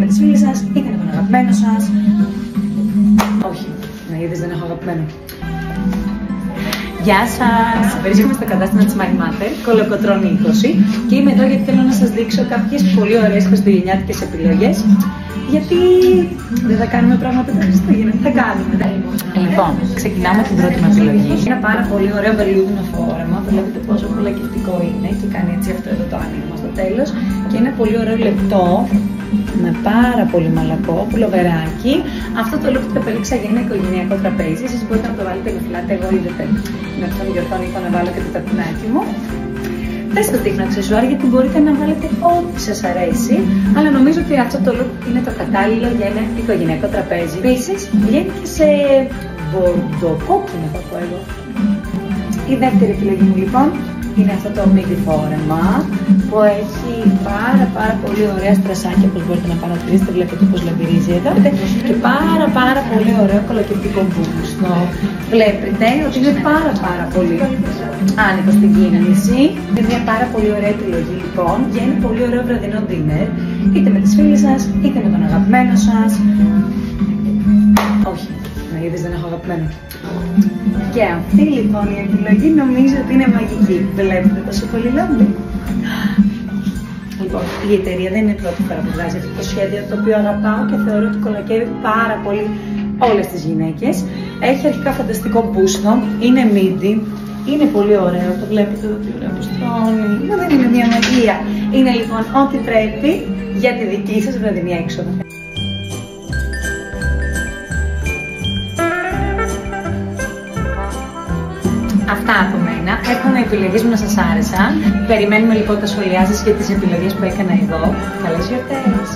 Με τις φίλες σας ή με τον αγαπημένο σας. Όχι, να είδες, δεν έχω αγαπημένο. Γεια σας! Βρίσκομαι στο κατάστημα της Μαριμάτερ, Κολοκοτρώνη 20 και είμαι εδώ γιατί θέλω να σας δείξω κάποιες πολύ ωραίες χριστουγεννιάτικες επιλογές. Γιατί δεν θα κάνουμε πράγματα τα Χριστούγεννα, τι θα κάνουμε. Λοιπόν, ξεκινάμε την πρώτη μου επιλογή. Ένα πάρα πολύ ωραίο βελούδινο φόρεμα. Βλέπετε πόσο κολακευτικό είναι και κάνει έτσι αυτό εδώ το άνοιγμα στο τέλος. Και είναι πολύ ωραίο λεπτό, με πάρα πολύ μαλακό πουλοβεράκι. Αυτό το look το επέλεξα για ένα οικογενειακό τραπέζι. Εσείς μπορείτε να το βάλετε με φυλάτε. Εγώ είδατε με αυτόν γιορτών είπα να βάλω και το ταπεινάκι μου. Δεν σας δείχνω αξεσουάρ γιατί μπορείτε να βάλετε ό,τι σας αρέσει, αλλά νομίζω ότι αυτό το look είναι το κατάλληλο για ένα οικογενειακό τραπέζι. Επίσης, βγαίνει και σε μπορντοκόκκινο θα πω εγώ. Η δεύτερη επιλογή μου λοιπόν είναι αυτό το midi φόρεμα που έχει πάρα πολύ ωραία στρασάκια, όπως μπορείτε να παρατηρήσετε, βλέπετε πως λαμπυρίζει εδώ και πάρα πολύ ωραίο κολοκευτικό μπούστο. Βλέπετε ότι είναι πάρα πολύ άνοιγο στην κίνηση. Είναι μια πάρα πολύ ωραία επιλογή λοιπόν για ένα πολύ ωραίο βραδινό dinner, είτε με τις φίλες σας είτε με τον αγαπημένο σας. Όχι, να είδες, δεν έχω αγαπημένο. Και αυτή λοιπόν η επιλογή νομίζω ότι είναι μαγική. Βλέπετε τόσο πολύ λάμπη. Λοιπόν, η εταιρεία δεν είναι η πρώτη φορά που βγάζει αυτό το σχέδιο, το οποίο αγαπάω και θεωρώ ότι κολακεύει πάρα πολύ όλες τις γυναίκες. Έχει αρχικά φανταστικό μπούστο, είναι midi, είναι πολύ ωραίο, το βλέπετε εδώ τι ωραίο που στρώνει. Μα δεν είναι μια μαγεία. Είναι λοιπόν ό,τι πρέπει για τη δική σας βραδινή έξοδο. Αυτά από μένα. Εύχομαι οι επιλογές μου να σας άρεσαν. Περιμένουμε λοιπόν τα σχόλιά σας και τις επιλογές που έκανα εγώ. Καλές γιορτές!